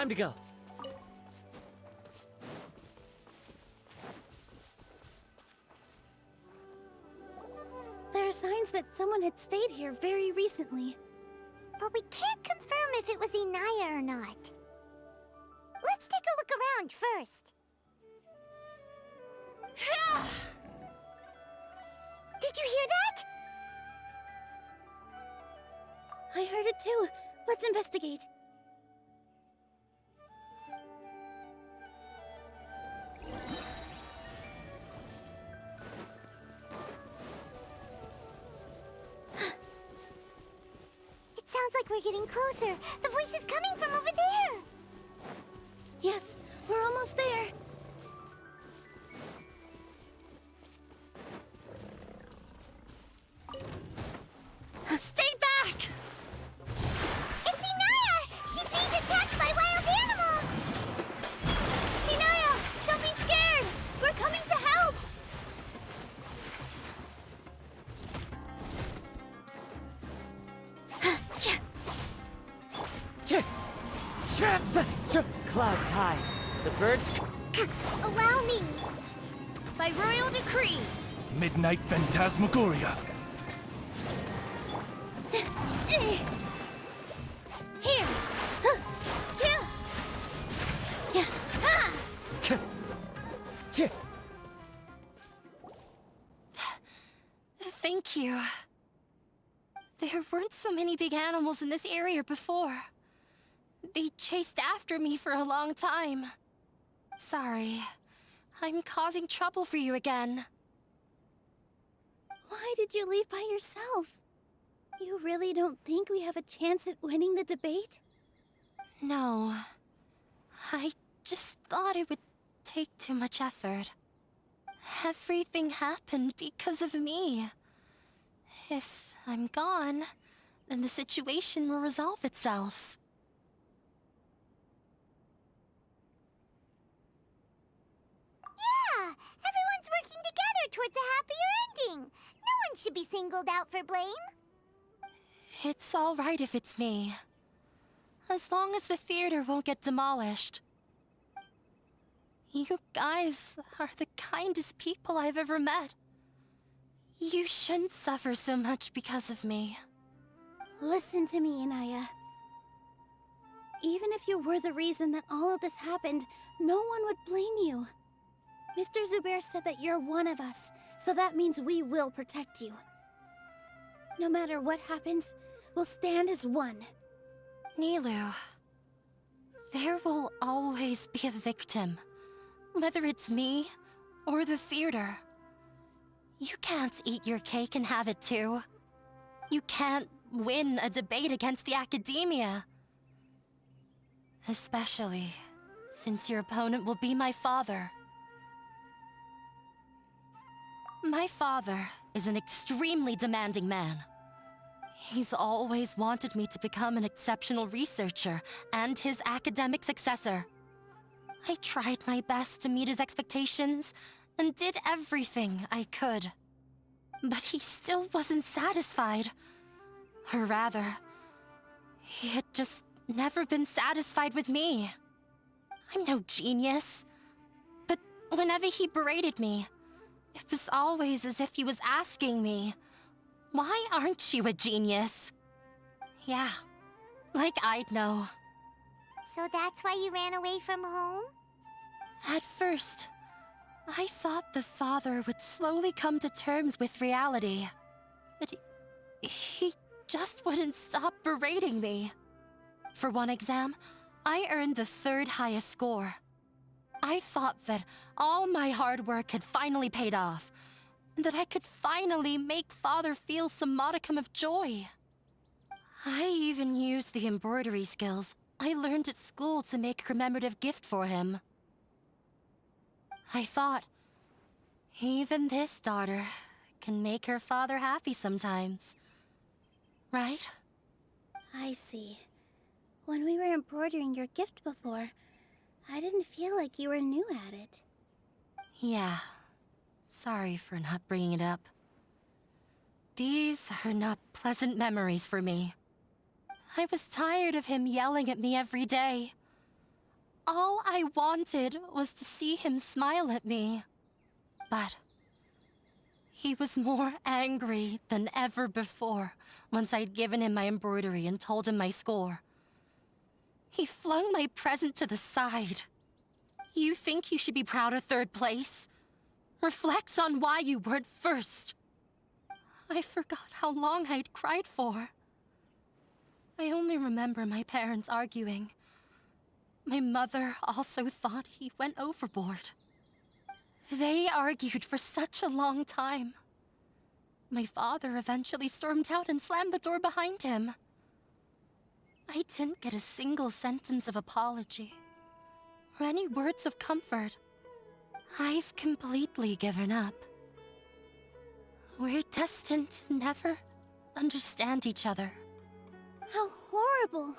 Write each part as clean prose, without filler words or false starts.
Time to go. There are signs that someone had stayed here very recently. But we can't confirm if it was Inaya or not. Let's take a look around first. Did you hear that? I heard it too. Let's investigate. It sounds like we're getting closer. The voice is coming from over there. Yes, we're almost there. Stay back! It's Inaya! She's being attacked by wild animals! Inaya, don't be scared! We're coming to help! Clouds high. The birds... Allow me! By royal decree! Midnight Phantasmagoria. Here! Yeah. Thank you. There weren't so many big animals in this area before. They chased after me for a long time. Sorry. I'm causing trouble for you again. Why did you leave by yourself? You really don't think we have a chance at winning the debate? No. I just thought it would take too much effort. Everything happened because of me. If I'm gone, then the situation will resolve itself. Yeah! Everyone's working together towards a happier ending. No one should be singled out for blame. It's all right if it's me. As long as the theater won't get demolished. You guys are the kindest people I've ever met. You shouldn't suffer so much because of me. Listen to me, Inaya. Even if you were the reason that all of this happened, no one would blame you. Mr. Zubair said that you're one of us, so that means we will protect you. No matter what happens, we'll stand as one. Nilu, there will always be a victim, whether it's me or the theater. You can't eat your cake and have it too. You can't win a debate against the academia. Especially since your opponent will be my father. My father is an extremely demanding man. He's always wanted me to become an exceptional researcher and his academic successor. I tried my best to meet his expectations and did everything I could. But he still wasn't satisfied. Or rather, he had just never been satisfied with me. I'm no genius. But whenever he berated me, it was always as if he was asking me, "Why aren't you a genius?" Yeah, like I'd know. So that's why you ran away from home? At first, I thought the father would slowly come to terms with reality. But he just wouldn't stop berating me. For one exam, I earned the 3rd highest score. I thought that all my hard work had finally paid off, and that I could finally make father feel some modicum of joy. I even used the embroidery skills I learned at school to make a commemorative gift for him. I thought, even this daughter can make her father happy sometimes. Right? I see. When we were embroidering your gift before, I didn't feel like you were new at it. Yeah. Sorry for not bringing it up. These are not pleasant memories for me. I was tired of him yelling at me every day. All I wanted was to see him smile at me. But he was more angry than ever before once I'd given him my embroidery and told him my score. He flung my present to the side. You think you should be proud of third place? Reflect on why you weren't first. I forgot how long I'd cried for. I only remember my parents arguing. My mother also thought he went overboard. They argued for such a long time. My father eventually stormed out and slammed the door behind him. I didn't get a single sentence of apology or any words of comfort. I've completely given up. We're destined to never understand each other. How horrible!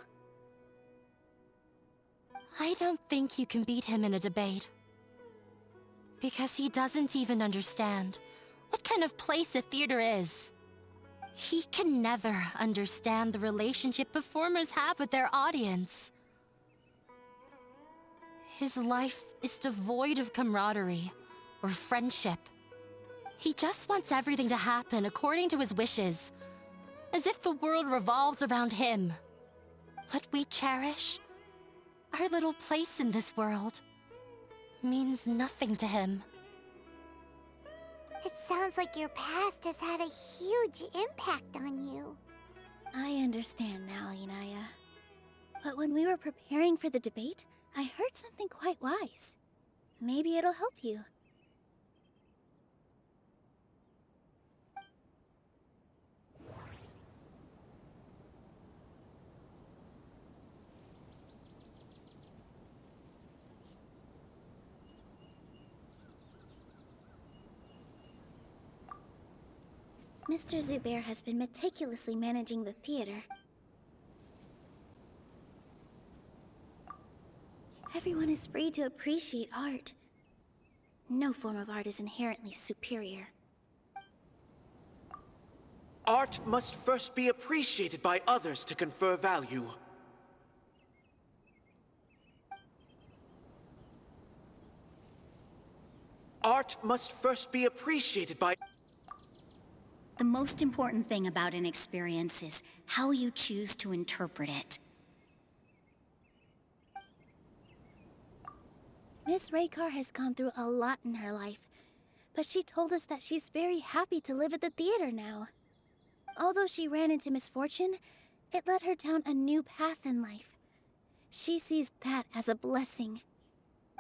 I don't think you can beat him in a debate. Because he doesn't even understand what kind of place a theater is. He can never understand the relationship performers have with their audience. His life is devoid of camaraderie or friendship. He just wants everything to happen according to his wishes, as if the world revolves around him. What we cherish, our little place in this world, means nothing to him. It sounds like your past has had a huge impact on you. I understand now, Inaya. But when we were preparing for the debate, I heard something quite wise. Maybe it'll help you. Mr. Zubair has been meticulously managing the theater. Everyone is free to appreciate art. No form of art is inherently superior. Art must first be appreciated by others to confer value. Art must first be appreciated by... The most important thing about an experience is how you choose to interpret it. Miss Raykar has gone through a lot in her life, but she told us that she's very happy to live at the theater now. Although she ran into misfortune, it led her down a new path in life. She sees that as a blessing.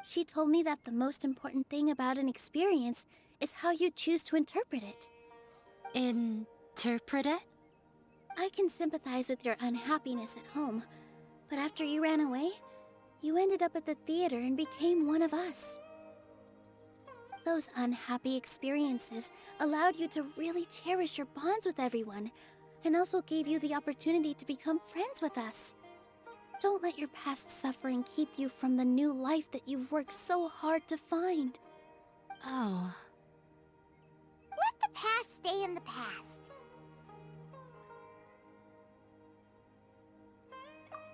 She told me that the most important thing about an experience is how you choose to interpret it. Interpret it? I can sympathize with your unhappiness at home, but after you ran away, you ended up at the theater and became one of us. Those unhappy experiences allowed you to really cherish your bonds with everyone, and also gave you the opportunity to become friends with us. Don't let your past suffering keep you from the new life that you've worked so hard to find. Oh. Let the past stay in the past.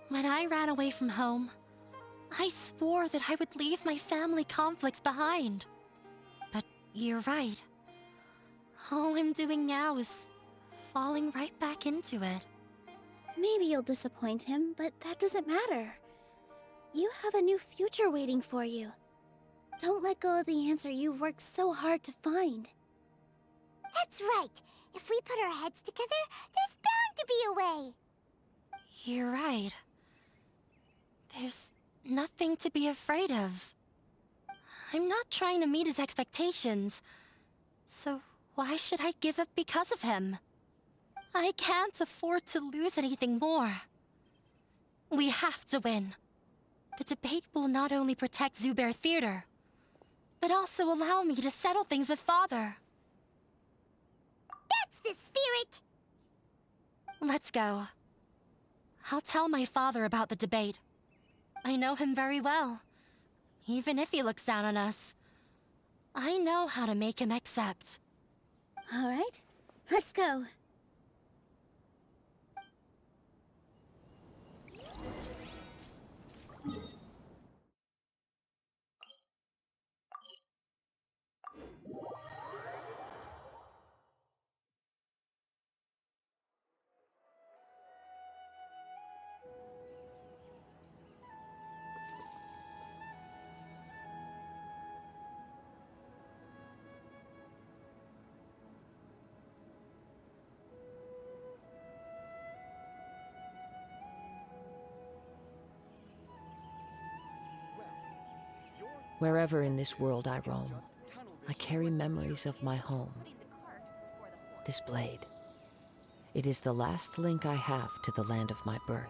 When I ran away from home, I swore that I would leave my family conflicts behind. But you're right. All I'm doing now is falling right back into it. Maybe you'll disappoint him, but that doesn't matter. You have a new future waiting for you. Don't let go of the answer you've worked so hard to find. That's right. If we put our heads together, there's bound to be a way. You're right. There's nothing to be afraid of. I'm not trying to meet his expectations, so why should I give up because of him? I can't afford to lose anything more. We have to win. The debate will not only protect Zubair Theater, but also allow me to settle things with Father. That's the spirit! Let's go. I'll tell my father about the debate. I know him very well. Even if he looks down on us, I know how to make him accept. All right, let's go. Wherever in this world I roam, I carry memories of my home. This blade, it is the last link I have to the land of my birth.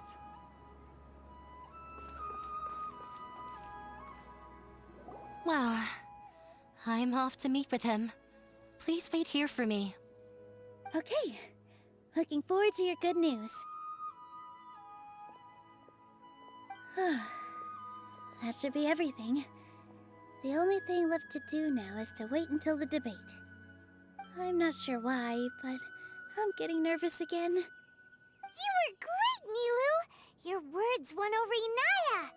Well, I'm off to meet with him. Please wait here for me. Okay. Looking forward to your good news. That should be everything. The only thing left to do now is to wait until the debate. I'm not sure why, but I'm getting nervous again. You were great, Nilu! Your words won over Inaya!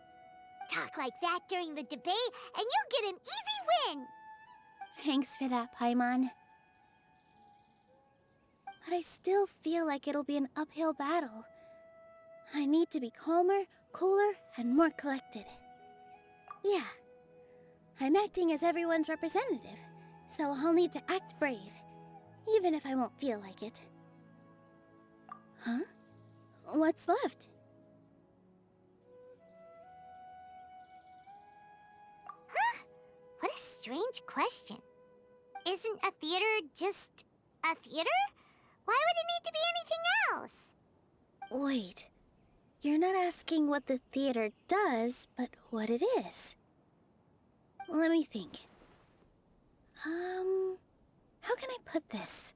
Talk like that during the debate, and you'll get an easy win! Thanks for that, Paimon. But I still feel like it'll be an uphill battle. I need to be calmer, cooler, and more collected. Yeah. I'm acting as everyone's representative, so I'll need to act brave, even if I won't feel like it. Huh? What's left? Huh? What a strange question. Isn't a theater just a theater? Why would it need to be anything else? Wait. You're not asking what the theater does, but what it is. Let me think. How can I put this?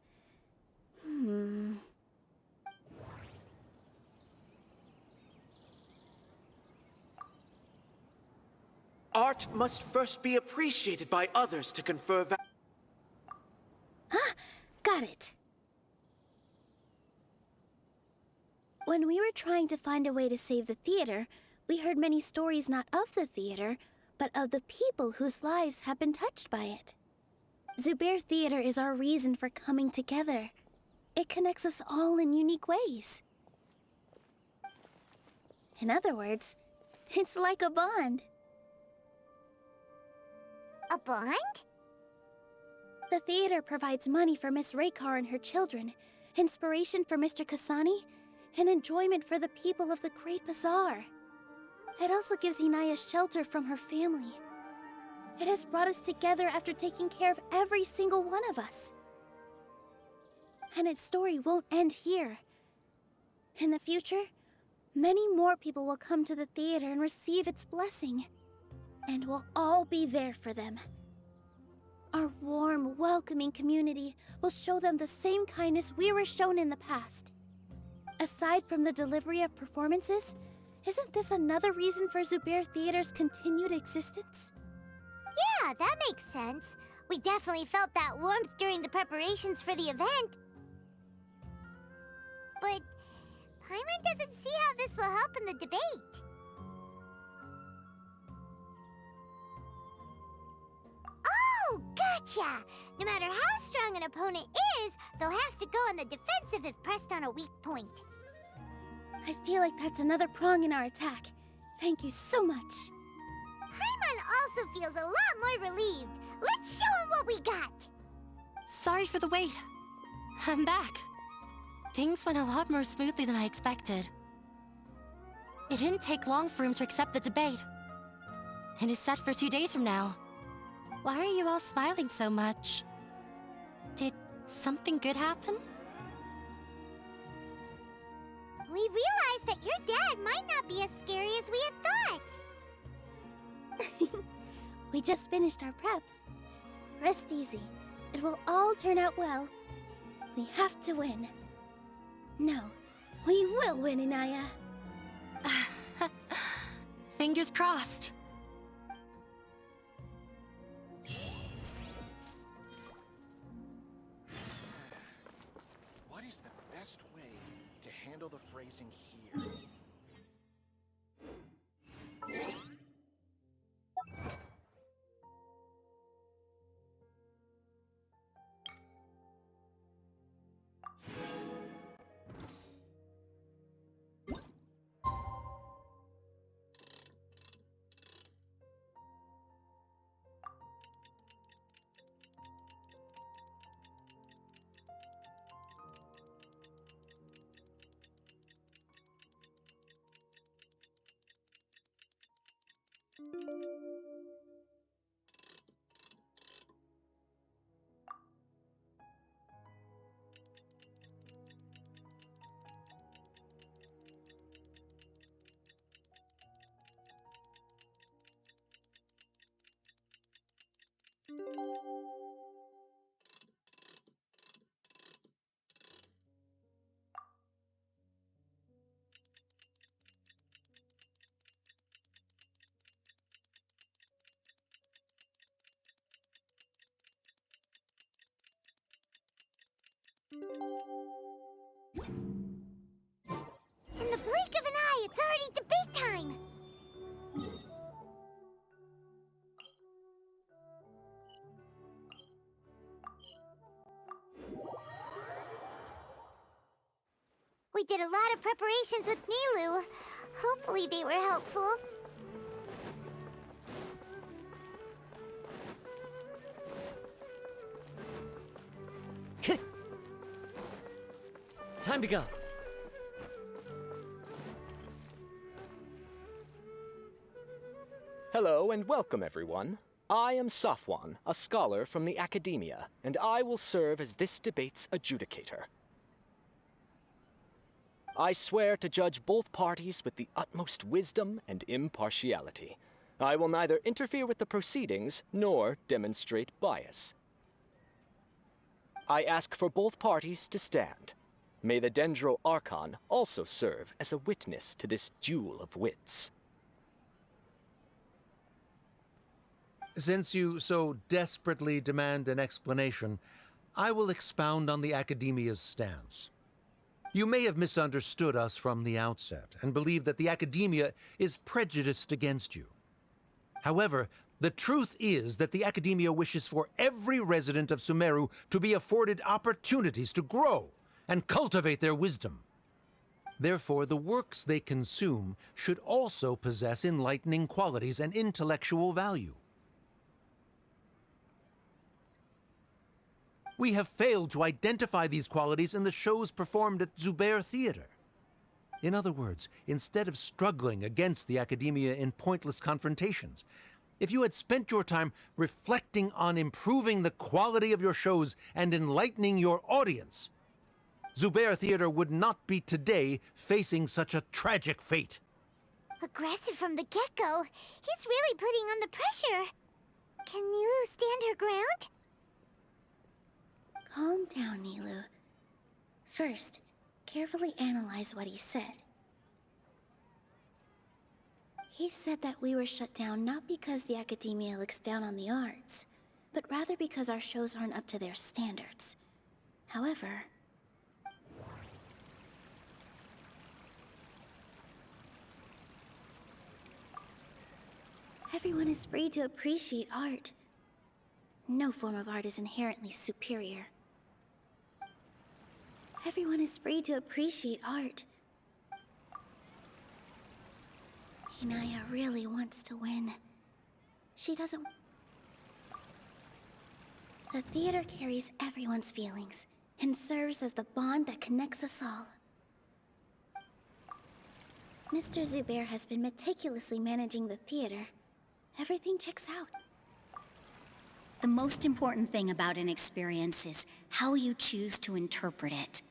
Art must first be appreciated by others to confer value. Got it. When we were trying to find a way to save the theater, we heard many stories not of the theater, but of the people whose lives have been touched by it. Zubair Theater is our reason for coming together. It connects us all in unique ways. In other words, it's like a bond. A bond? The theater provides money for Miss Raykar and her children, inspiration for Mr. Kasani, and enjoyment for the people of the Great Bazaar. It also gives Inaya shelter from her family. It has brought us together after taking care of every single one of us. And its story won't end here. In the future, many more people will come to the theater and receive its blessing. And we'll all be there for them. Our warm, welcoming community will show them the same kindness we were shown in the past. Aside from the delivery of performances, isn't this another reason for Zubair Theater's continued existence? Yeah, that makes sense. We definitely felt that warmth during the preparations for the event. But Paimon doesn't see how this will help in the debate. Oh, gotcha! No matter how strong an opponent is, they'll have to go on the defensive if pressed on a weak point. I feel like that's another prong in our attack. Thank you so much. Paimon also feels a lot more relieved. Let's show him what we got! Sorry for the wait. I'm back. Things went a lot more smoothly than I expected. It didn't take long for him to accept the debate. It is set for 2 days from now. Why are you all smiling so much? Did something good happen? We realized that your dad might not be as scary as we had thought. We just finished our prep. Rest easy. It will all turn out well. We have to win. No, we will win, Inaya. Fingers crossed. What is the best way to handle the phrasing here? In the blink of an eye, it's already debate time! We did a lot of preparations with Nilu. Hopefully they were helpful. Time to go. Hello and welcome, everyone. I am Safwan, a scholar from the academia, and I will serve as this debate's adjudicator. I swear to judge both parties with the utmost wisdom and impartiality. I will neither interfere with the proceedings nor demonstrate bias. I ask for both parties to stand. May the Dendro Archon also serve as a witness to this duel of wits. Since you so desperately demand an explanation, I will expound on the Academia's stance. You may have misunderstood us from the outset and believe that the Academia is prejudiced against you. However, the truth is that the Academia wishes for every resident of Sumeru to be afforded opportunities to grow and cultivate their wisdom. Therefore, the works they consume should also possess enlightening qualities and intellectual value. We have failed to identify these qualities in the shows performed at Zubair Theater. In other words, instead of struggling against the Academia in pointless confrontations, if you had spent your time reflecting on improving the quality of your shows and enlightening your audience, Zubair Theater would not be today facing such a tragic fate. Aggressive from the get-go. He's really putting on the pressure. Can Nilu stand her ground? Calm down, Nilu. First, carefully analyze what he said. He said that we were shut down not because the Academia looks down on the arts, but rather because our shows aren't up to their standards. However, everyone is free to appreciate art. No form of art is inherently superior. Everyone is free to appreciate art. Inaya really wants to win. She doesn't... The theater carries everyone's feelings and serves as the bond that connects us all. Mr. Zubair has been meticulously managing the theater. Everything checks out. The most important thing about an experience is how you choose to interpret it.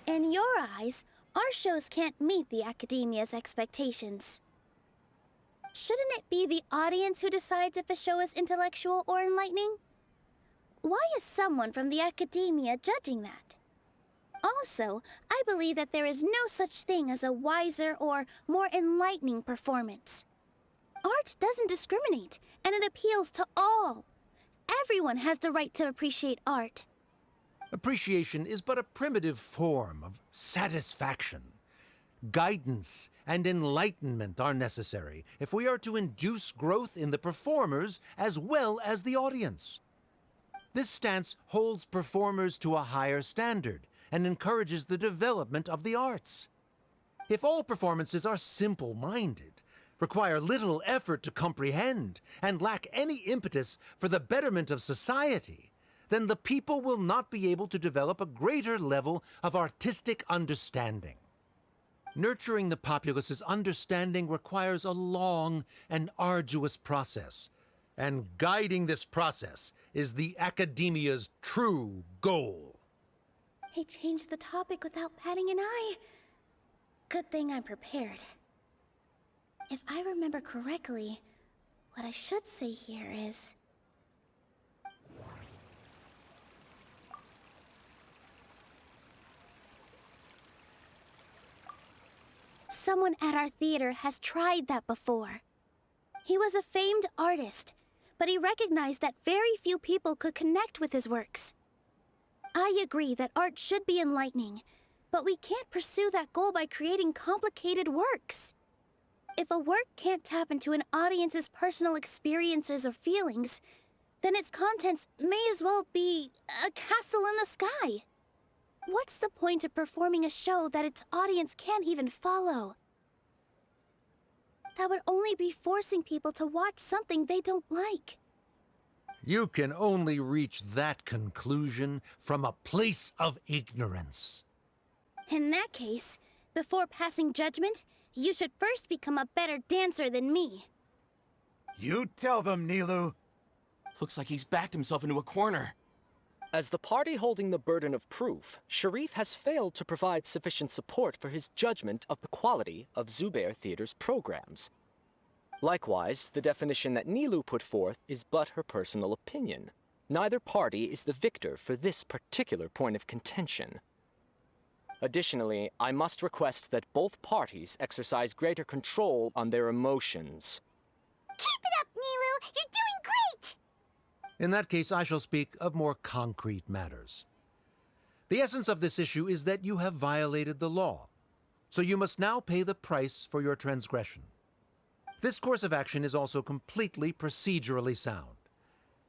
In your eyes, our shows can't meet the Academia's expectations. Shouldn't it be the audience who decides if a show is intellectual or enlightening? Why is someone from the Academia judging that? Also, I believe that there is no such thing as a wiser or more enlightening performance. Art doesn't discriminate, and it appeals to all. Everyone has the right to appreciate art. Appreciation is but a primitive form of satisfaction. Guidance and enlightenment are necessary if we are to induce growth in the performers as well as the audience. This stance holds performers to a higher standard and encourages the development of the arts. If all performances are simple-minded, require little effort to comprehend, and lack any impetus for the betterment of society, then the people will not be able to develop a greater level of artistic understanding. Nurturing the populace's understanding requires a long and arduous process, and guiding this process is the Academia's true goal. He changed the topic without batting an eye. Good thing I'm prepared. If I remember correctly, what I should say here is... Someone at our theater has tried that before. He was a famed artist, but he recognized that very few people could connect with his works. I agree that art should be enlightening, but we can't pursue that goal by creating complicated works. If a work can't tap into an audience's personal experiences or feelings, then its contents may as well be a castle in the sky. What's the point of performing a show that its audience can't even follow? That would only be forcing people to watch something they don't like. You can only reach that conclusion from a place of ignorance. In that case, before passing judgment, you should first become a better dancer than me. You tell them, Nilu. Looks like he's backed himself into a corner. As the party holding the burden of proof, Sharif has failed to provide sufficient support for his judgment of the quality of Zubair Theater's programs. Likewise, the definition that Nilu put forth is but her personal opinion. Neither party is the victor for this particular point of contention. Additionally, I must request that both parties exercise greater control on their emotions. Keep it up, Nilu! You're doing great! In that case, I shall speak of more concrete matters. The essence of this issue is that you have violated the law, so you must now pay the price for your transgression. This course of action is also completely procedurally sound.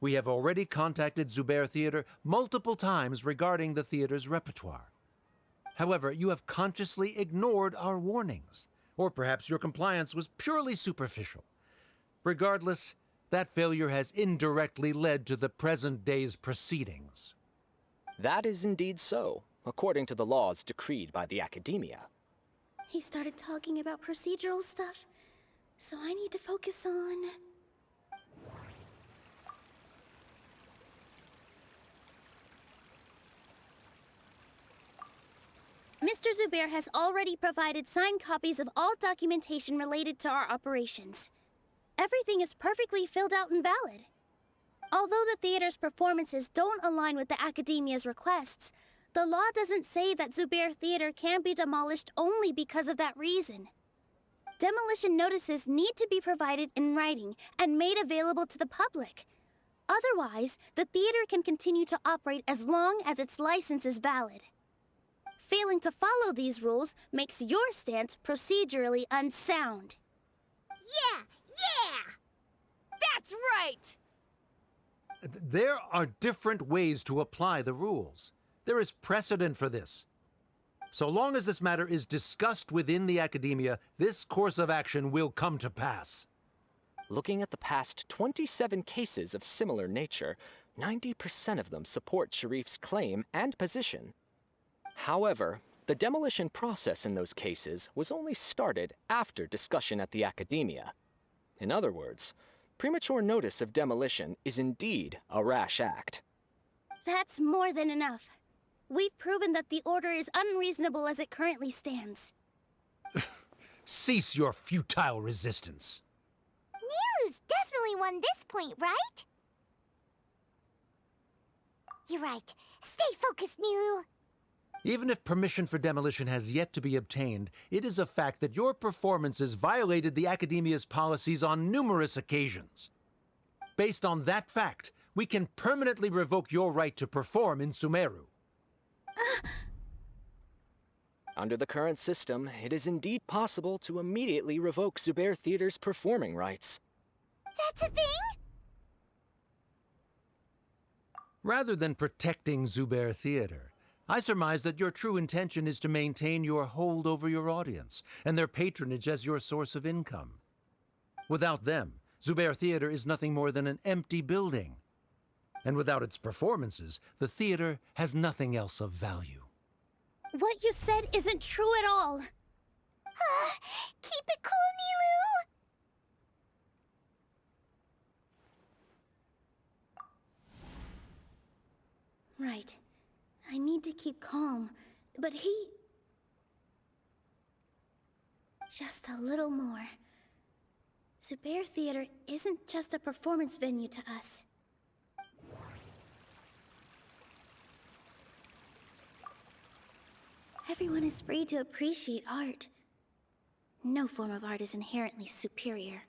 We have already contacted Zubair Theater multiple times regarding the theater's repertoire. However, you have consciously ignored our warnings, or perhaps your compliance was purely superficial. Regardless, that failure has indirectly led to the present day's proceedings. That is indeed so, according to the laws decreed by the Academia. He started talking about procedural stuff, so I need to focus on... Mr. Zubair has already provided signed copies of all documentation related to our operations. Everything is perfectly filled out and valid. Although the theater's performances don't align with the Academia's requests, the law doesn't say that Zubair Theater can be demolished only because of that reason. Demolition notices need to be provided in writing and made available to the public. Otherwise, the theater can continue to operate as long as its license is valid. Failing to follow these rules makes your stance procedurally unsound. Yeah! That's right! There are different ways to apply the rules. There is precedent for this. So long as this matter is discussed within the Academia, this course of action will come to pass. Looking at the past 27 cases of similar nature, 90% of them support Sharif's claim and position. However, the demolition process in those cases was only started after discussion at the Academia. In other words, premature notice of demolition is indeed a rash act. That's more than enough. We've proven that the order is unreasonable as it currently stands. Cease your futile resistance. Nilu's definitely won this point, right? You're right. Stay focused, Nilu. Even if permission for demolition has yet to be obtained, it is a fact that your performances violated the Academia's policies on numerous occasions. Based on that fact, we can permanently revoke your right to perform in Sumeru. Under the current system, it is indeed possible to immediately revoke Zubair Theater's performing rights. That's a thing? Rather than protecting Zubair Theater, I surmise that your true intention is to maintain your hold over your audience and their patronage as your source of income. Without them, Zubair Theater is nothing more than an empty building. And without its performances, the theater has nothing else of value. What you said isn't true at all. Keep it cool, Nilu! Right. I need to keep calm, but he... Just a little more. Zubair Theater isn't just a performance venue to us. Everyone is free to appreciate art. No form of art is inherently superior.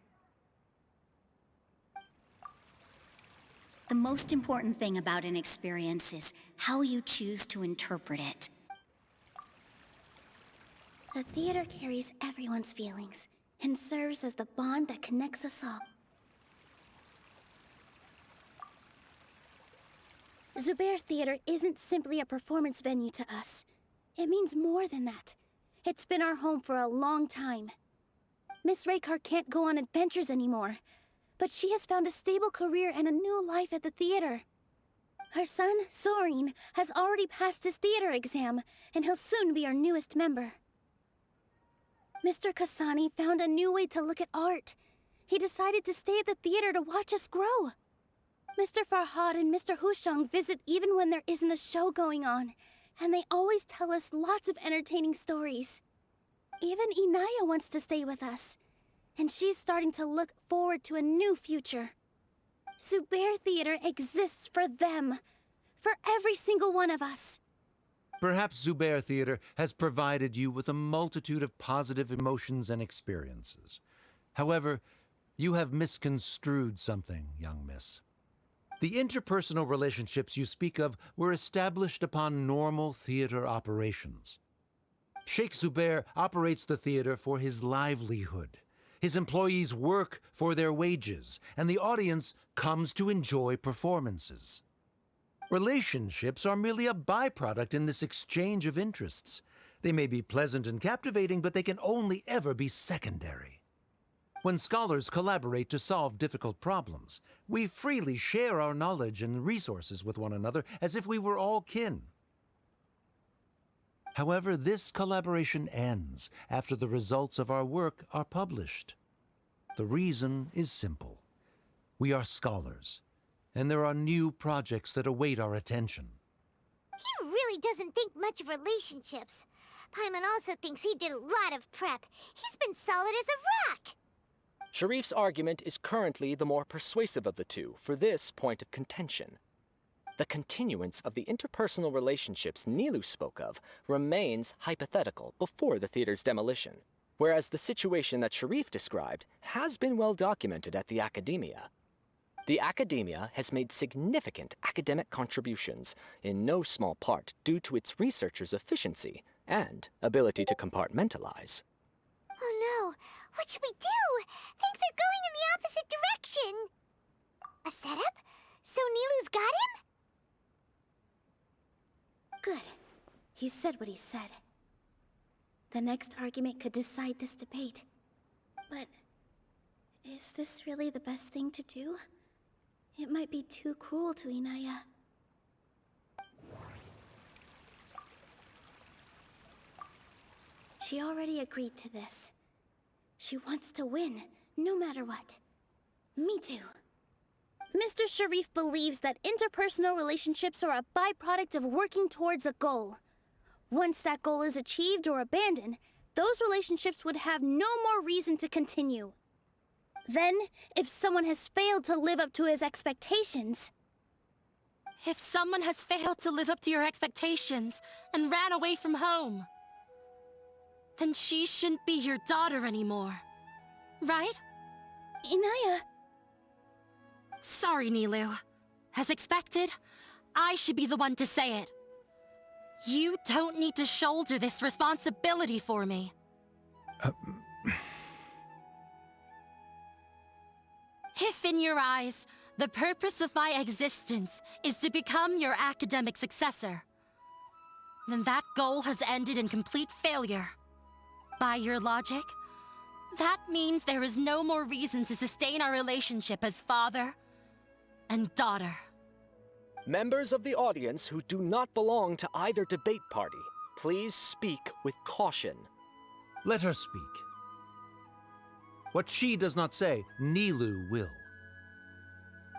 The most important thing about an experience is how you choose to interpret it. The theater carries everyone's feelings and serves as the bond that connects us all. Zubair Theater isn't simply a performance venue to us. It means more than that. It's been our home for a long time. Miss Raykar can't go on adventures anymore, but she has found a stable career and a new life at the theater. Her son, Soren, has already passed his theater exam, and he'll soon be our newest member. Mr. Kasani found a new way to look at art. He decided to stay at the theater to watch us grow. Mr. Farhad and Mr. Hushang visit even when there isn't a show going on, and they always tell us lots of entertaining stories. Even Inaya wants to stay with us, and she's starting to look forward to a new future. Zubair Theater exists for them, for every single one of us. Perhaps Zubair Theater has provided you with a multitude of positive emotions and experiences. However, you have misconstrued something, young miss. The interpersonal relationships you speak of were established upon normal theater operations. Sheikh Zubair operates the theater for his livelihood. His employees work for their wages, and the audience comes to enjoy performances. Relationships are merely a byproduct in this exchange of interests. They may be pleasant and captivating, but they can only ever be secondary. When scholars collaborate to solve difficult problems, we freely share our knowledge and resources with one another as if we were all kin. However, this collaboration ends after the results of our work are published. The reason is simple. We are scholars, and there are new projects that await our attention. He really doesn't think much of relationships. Paimon also thinks he did a lot of prep. He's been solid as a rock. Sharif's argument is currently the more persuasive of the two for this point of contention. The continuance of the interpersonal relationships Nilu spoke of remains hypothetical before the theater's demolition, whereas the situation that Sharif described has been well documented at the Academia. The Academia has made significant academic contributions, in no small part due to its researchers' efficiency and ability to compartmentalize. Oh no, what should we do? Things are going in the opposite direction. A setup? So Nilu's got him? Good. He said what he said. The next argument could decide this debate. But is this really the best thing to do? It might be too cruel to Inaya. She already agreed to this. She wants to win, no matter what. Me too. Mr. Sharif believes that interpersonal relationships are a byproduct of working towards a goal. Once that goal is achieved or abandoned, those relationships would have no more reason to continue. Then, if someone has failed to live up to his expectations... If someone has failed to live up to your expectations and ran away from home, then she shouldn't be your daughter anymore, right? Inaya... Sorry, Nilu. As expected, I should be the one to say it. You don't need to shoulder this responsibility for me. If in your eyes, the purpose of my existence is to become your academic successor, then that goal has ended in complete failure. By your logic, that means there is no more reason to sustain our relationship as father and daughter. Members of the audience who do not belong to either debate party, please speak with caution. Let her speak. What she does not say, Nilu will.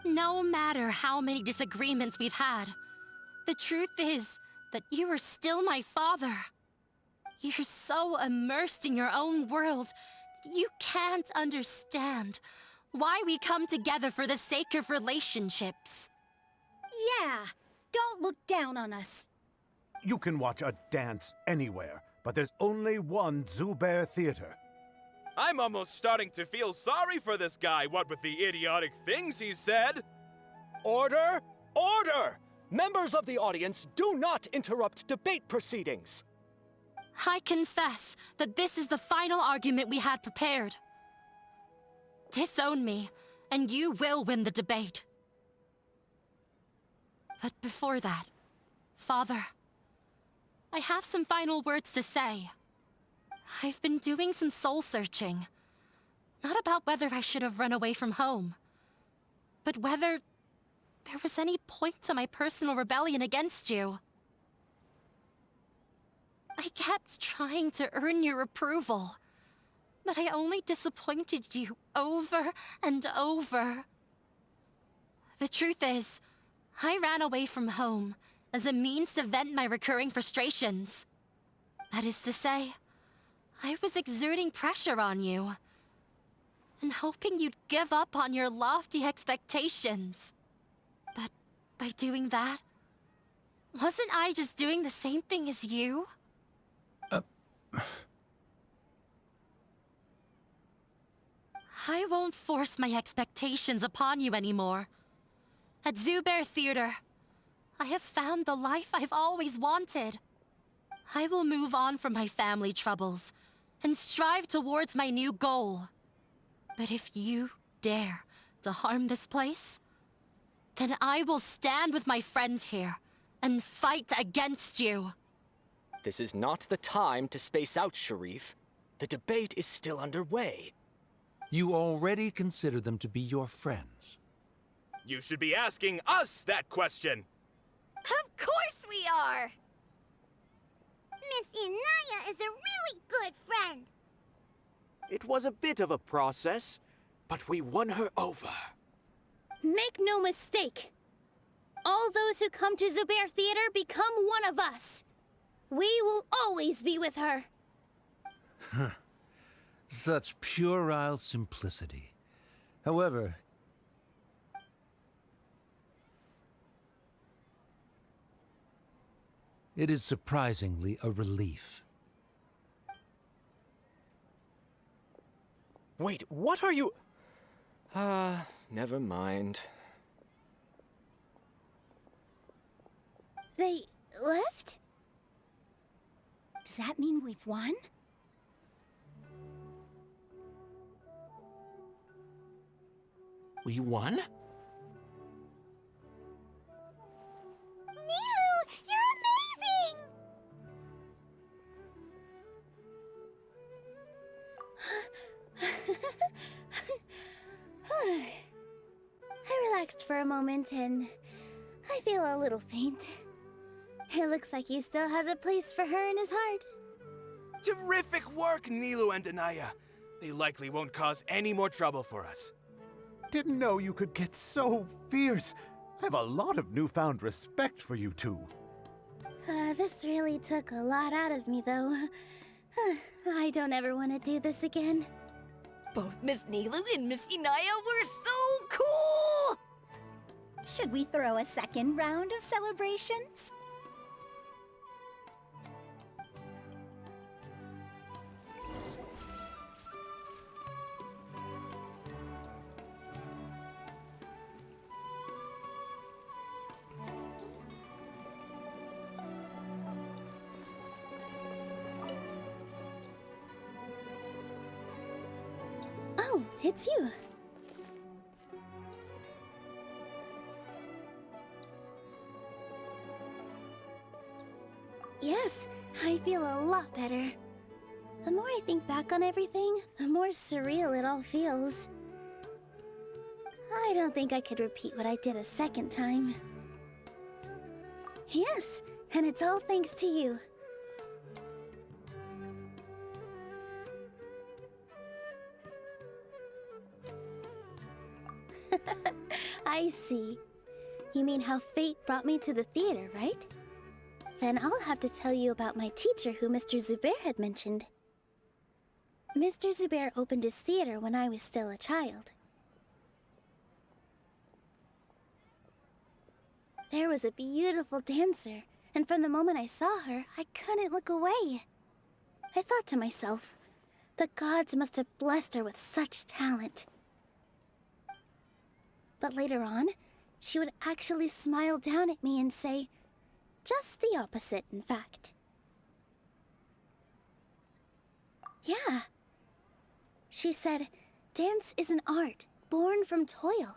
No matter how many disagreements we've had, the truth is that you are still my father. You're so immersed in your own world, you can't understand why we come together for the sake of relationships. Yeah, don't look down on us. You can watch a dance anywhere, but there's only one Zubair Theater. I'm almost starting to feel sorry for this guy, what with the idiotic things he said. Order! Order! Members of the audience, do not interrupt debate proceedings. I confess that this is the final argument we had prepared. Disown me, and you will win the debate. But before that, Father, I have some final words to say. I've been doing some soul-searching. Not about whether I should have run away from home, but whether there was any point to my personal rebellion against you. I kept trying to earn your approval, but I only disappointed you over and over. The truth is, I ran away from home as a means to vent my recurring frustrations. That is to say, I was exerting pressure on you, and hoping you'd give up on your lofty expectations. But by doing that, wasn't I just doing the same thing as you? I won't force my expectations upon you anymore. At Zubair Theater, I have found the life I've always wanted. I will move on from my family troubles and strive towards my new goal. But if you dare to harm this place, then I will stand with my friends here and fight against you. This is not the time to space out, Sharif. The debate is still underway. You already consider them to be your friends. You should be asking us that question! Of course we are! Miss Inaya is a really good friend. It was a bit of a process, but we won her over. Make no mistake. All those who come to Zubair Theater become one of us. We will always be with her. Such puerile simplicity. However, it is surprisingly a relief. Wait, what are you... never mind. They left? Does that mean we've won? We won? Nilu, you're amazing! I relaxed for a moment and I feel a little faint. It looks like he still has a place for her in his heart. Terrific work, Nilu and Anaya. They likely won't cause any more trouble for us. Didn't know you could get so fierce. I have a lot of newfound respect for you two. This really took a lot out of me, though. I don't ever want to do this again. Both Miss Nilu and Miss Inaya were so cool! Should we throw a second round of celebrations? Oh, it's you. Yes, I feel a lot better. The more I think back on everything, the more surreal it all feels. I don't think I could repeat what I did a second time. Yes, and it's all thanks to you. I see. You mean how fate brought me to the theater, right? Then I'll have to tell you about my teacher who Mr. Zubair had mentioned. Mr. Zubair opened his theater when I was still a child. There was a beautiful dancer, and from the moment I saw her, I couldn't look away. I thought to myself, the gods must have blessed her with such talent. But later on, she would actually smile down at me and say, just the opposite, in fact. Yeah. She said, dance is an art born from toil.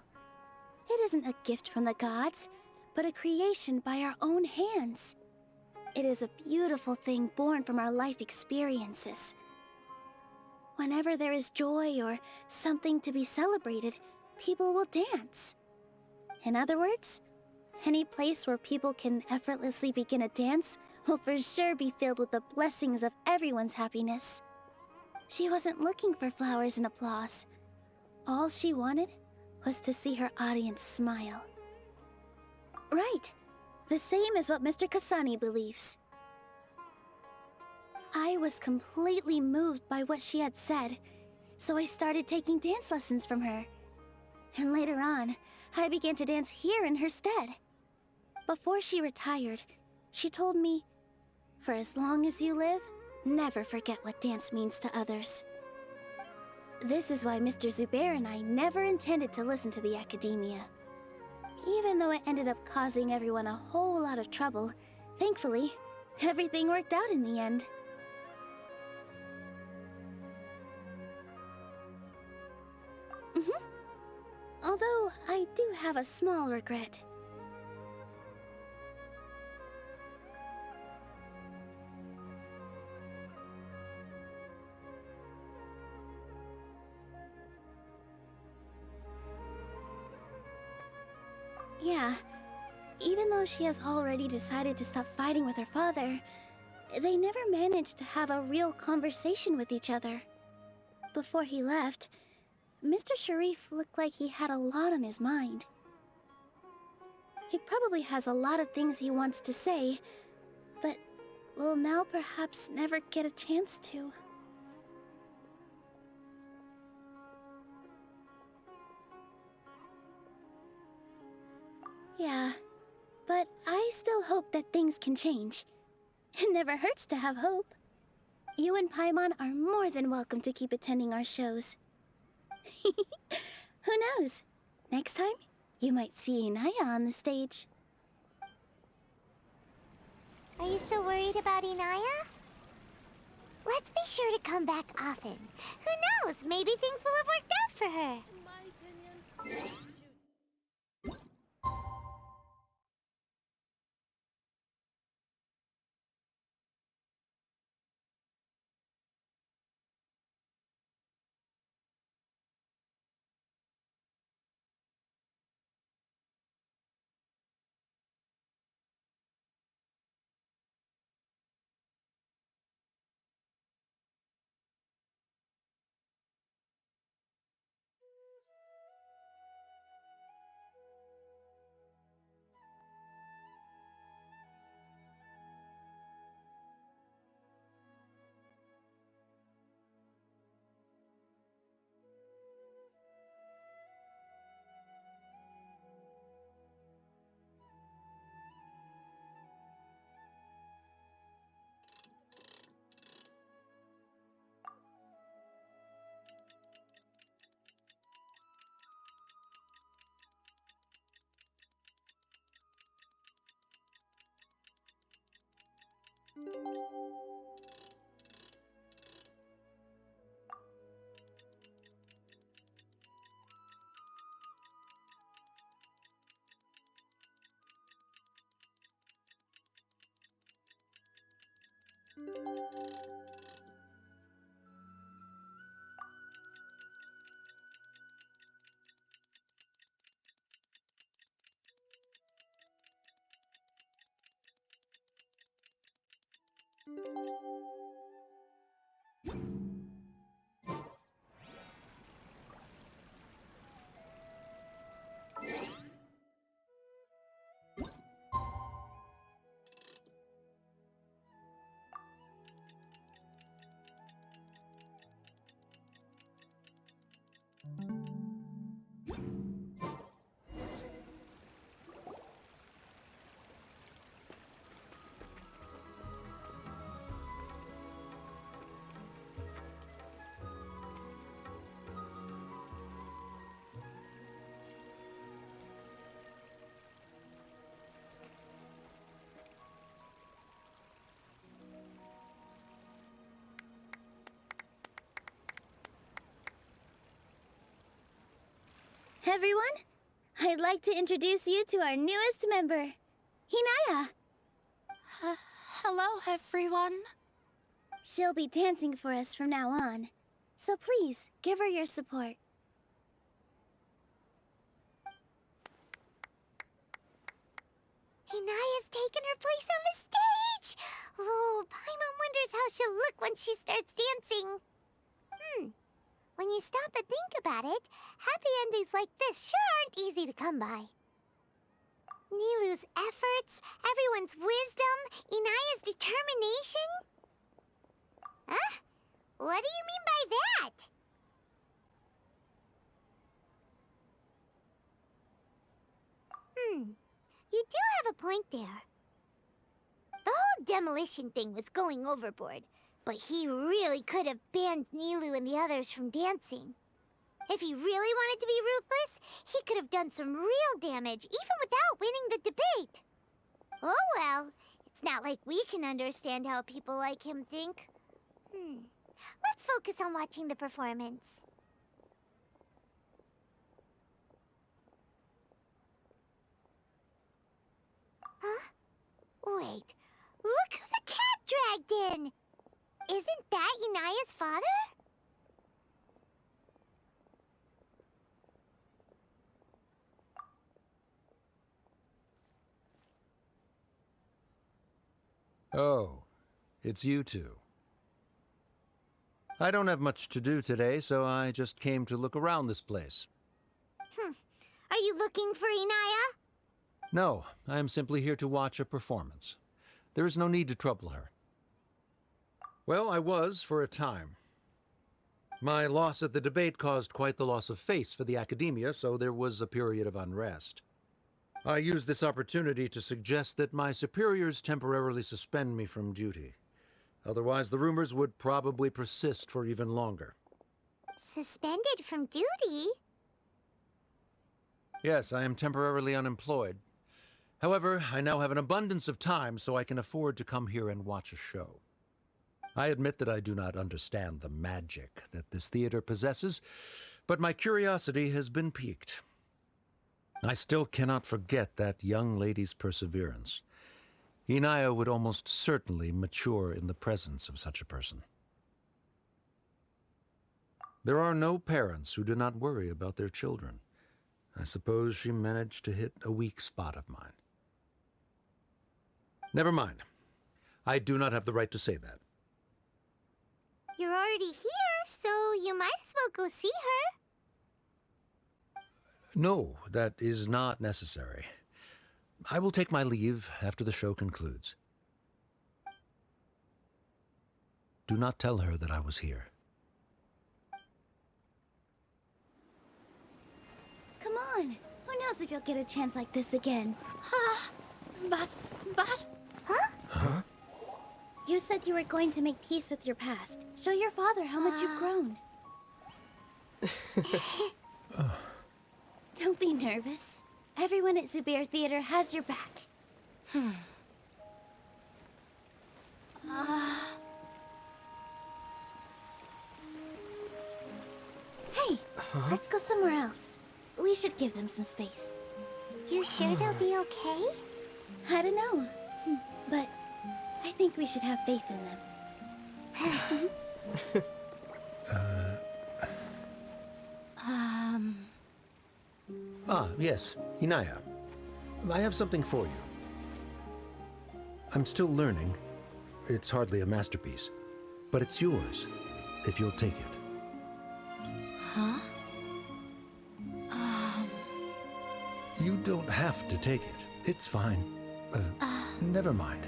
It isn't a gift from the gods, but a creation by our own hands. It is a beautiful thing born from our life experiences. Whenever there is joy or something to be celebrated, people will dance. In other words, any place where people can effortlessly begin a dance will for sure be filled with the blessings of everyone's happiness. She wasn't looking for flowers and applause. All she wanted was to see her audience smile. Right. The same as what Mr. Kasani believes. I was completely moved by what she had said, so I started taking dance lessons from her. And later on, I began to dance here in her stead. Before she retired, she told me, for as long as you live, never forget what dance means to others. This is why Mr. Zubair and I never intended to listen to the academia. Even though it ended up causing everyone a whole lot of trouble, thankfully, everything worked out in the end. Although, I do have a small regret. Yeah, even though she has already decided to stop fighting with her father, they never managed to have a real conversation with each other. Before he left, Mr. Sharif looked like he had a lot on his mind. He probably has a lot of things he wants to say, but will now perhaps never get a chance to. Yeah, but I still hope that things can change. It never hurts to have hope. You and Paimon are more than welcome to keep attending our shows. Who knows? Next time, you might see Inaya on the stage. Are you still worried about Inaya? Let's be sure to come back often. Who knows? Maybe things will have worked out for her. In my opinion, Everyone, I'd like to introduce you to our newest member, Hinaya. Hello, everyone. She'll be dancing for us from now on, so please give her your support. Hinaya's taken her place on the stage! Oh, Paimon wonders how she'll look when she starts dancing. When you stop and think about it, happy endings like this sure aren't easy to come by. Nilou's efforts, everyone's wisdom, Inaya's determination? Huh? What do you mean by that? You do have a point there. The whole demolition thing was going overboard, but he really could have banned Nilou and the others from dancing. If he really wanted to be ruthless, he could have done some real damage, even without winning the debate. Oh well, it's not like we can understand how people like him think. Let's focus on watching the performance. Huh? Wait, look who the cat dragged in! Isn't that Inaya's father? Oh, it's you two. I don't have much to do today, so I just came to look around this place. Are you looking for Inaya? No, I am simply here to watch a performance. There is no need to trouble her. Well, I was for a time. My loss at the debate caused quite the loss of face for the academia, so there was a period of unrest. I used this opportunity to suggest that my superiors temporarily suspend me from duty. Otherwise, the rumors would probably persist for even longer. Suspended from duty? Yes, I am temporarily unemployed. However, I now have an abundance of time, so I can afford to come here and watch a show. I admit that I do not understand the magic that this theater possesses, but my curiosity has been piqued. I still cannot forget that young lady's perseverance. Inaya would almost certainly mature in the presence of such a person. There are no parents who do not worry about their children. I suppose she managed to hit a weak spot of mine. Never mind. I do not have the right to say that. You're already here, so you might as well go see her. No, that is not necessary. I will take my leave after the show concludes. Do not tell her that I was here. Come on. Who knows if you'll get a chance like this again? But... Huh? You said you were going to make peace with your past. Show your father how much you've grown. Don't be nervous. Everyone at Zubair Theater has your back. Hey, let's go somewhere else. We should give them some space. You sure they'll be okay? I don't know, but I think we should have faith in them. Yes, Inaya. I have something for you. I'm still learning. It's hardly a masterpiece, but it's yours, if you'll take it. Huh? You don't have to take it. It's fine. Never mind.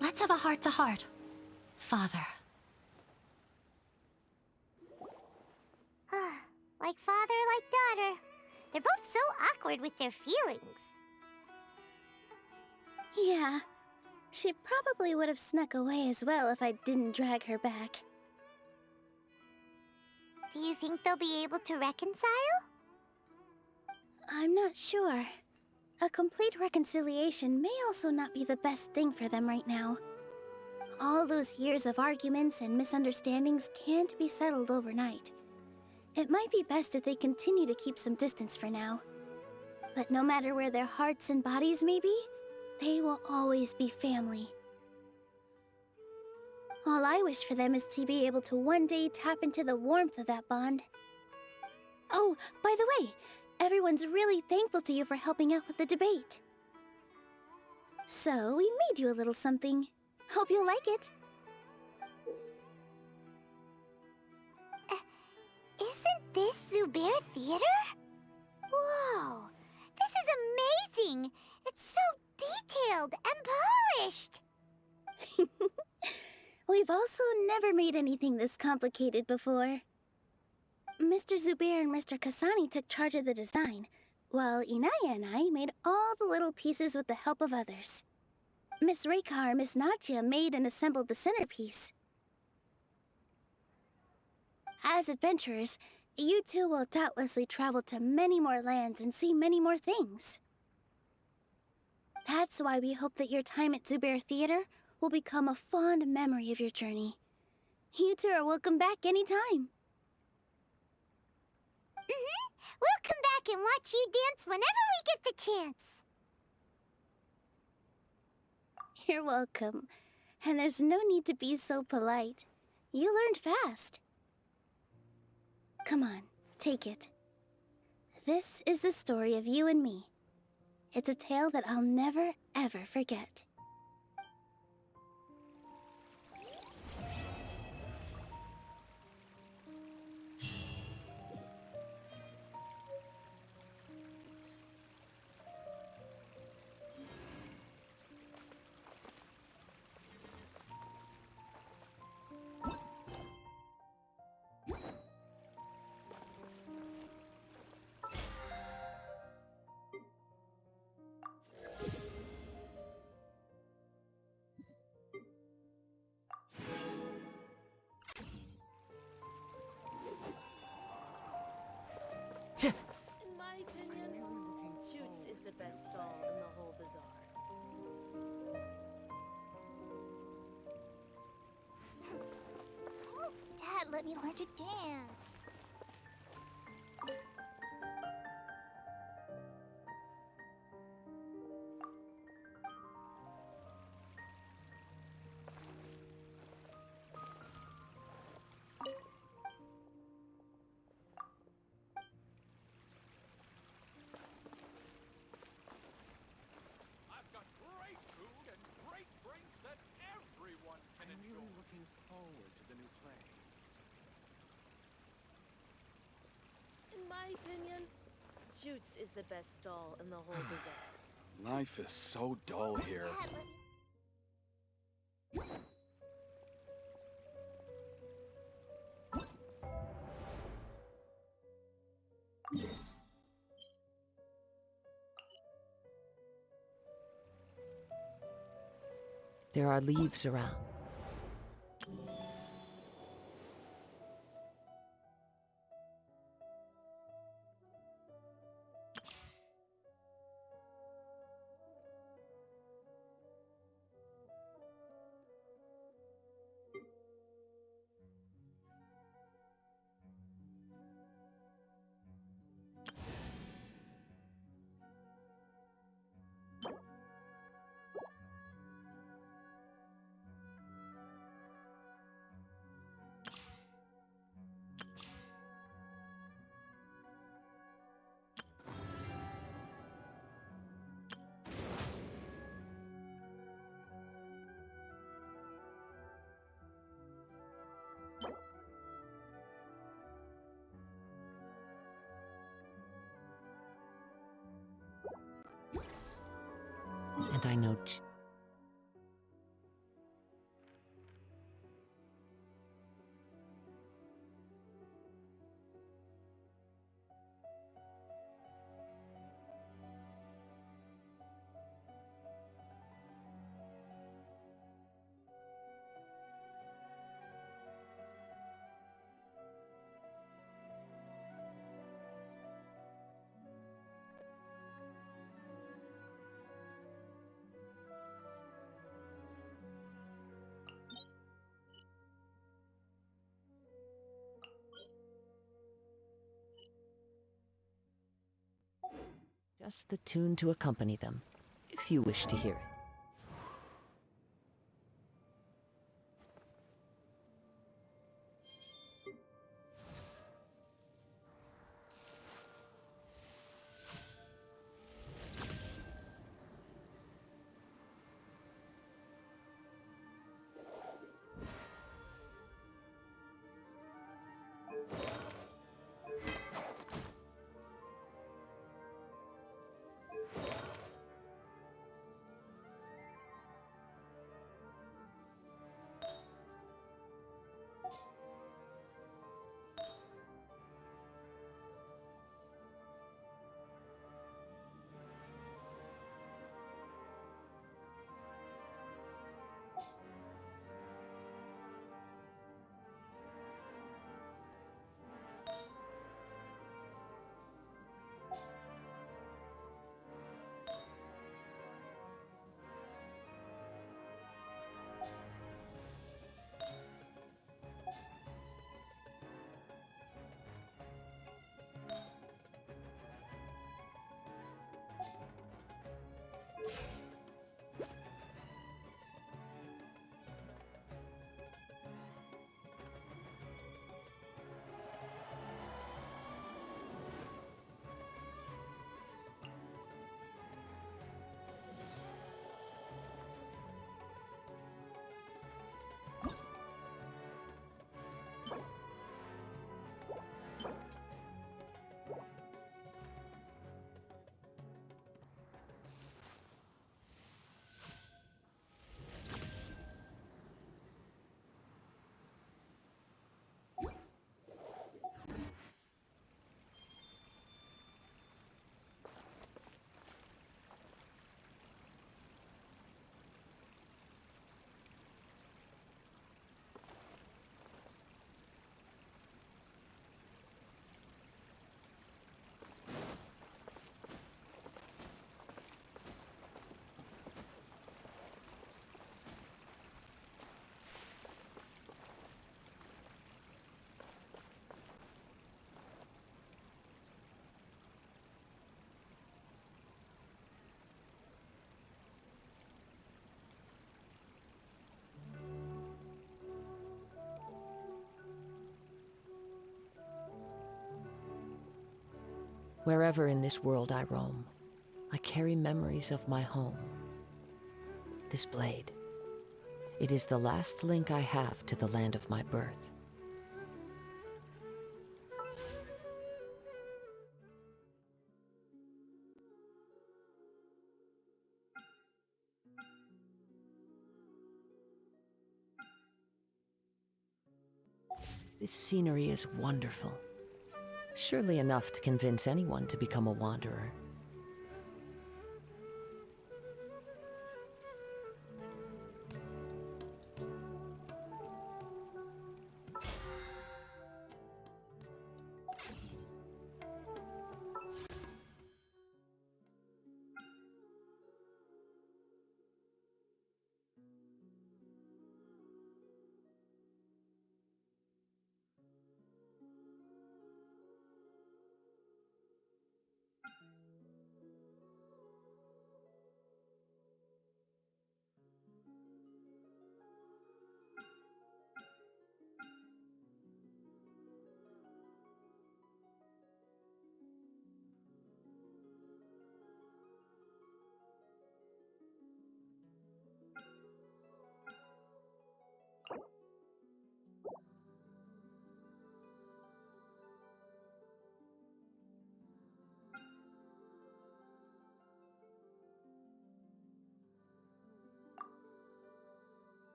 Let's have a heart-to-heart, Father. Like father, like daughter. They're both so awkward with their feelings. Yeah, she probably would have snuck away as well if I didn't drag her back. Do you think they'll be able to reconcile? I'm not sure. A complete reconciliation may also not be the best thing for them right now. All those years of arguments and misunderstandings can't be settled overnight. It might be best if they continue to keep some distance for now. But no matter where their hearts and bodies may be, they will always be family. All I wish for them is to be able to one day tap into the warmth of that bond. Oh, by the way, everyone's really thankful to you for helping out with the debate. So, we made you a little something. Hope you'll like it. Isn't this Zubair Theater? Whoa! This is amazing! It's so detailed and polished! We've also never made anything this complicated before. Mr. Zubair and Mr. Kasani took charge of the design, while Inaya and I made all the little pieces with the help of others. Miss Rekha or Miss Nadja made and assembled the centerpiece. As adventurers, you two will doubtlessly travel to many more lands and see many more things. That's why we hope that your time at Zubair Theater will become a fond memory of your journey. You two are welcome back anytime. We'll come back and watch you dance whenever we get the chance. You're welcome. And there's no need to be so polite. You learned fast. Come on, take it. This is the story of you and me. It's a tale that I'll never, ever forget. In my opinion, Shoots is the best stall in the whole bazaar. Dad, let me learn to dance. I've got great food and great drinks that everyone can enjoy. I'm really looking forward to the new play. In my opinion, Shoots is the best stall in the whole bazaar. Life is so dull here. Dad, let me... There are leaves around. And I know Just the tune to accompany them, if you wish to hear it. Wherever in this world I roam, I carry memories of my home. This blade, it is the last link I have to the land of my birth. This scenery is wonderful. Surely enough to convince anyone to become a wanderer.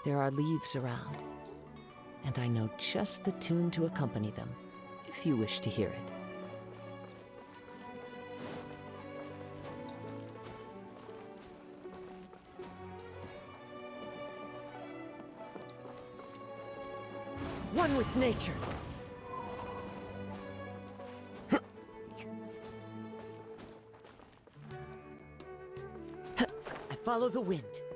There are leaves around, and I know just the tune to accompany them, if you wish to hear it. One with nature. I follow the wind.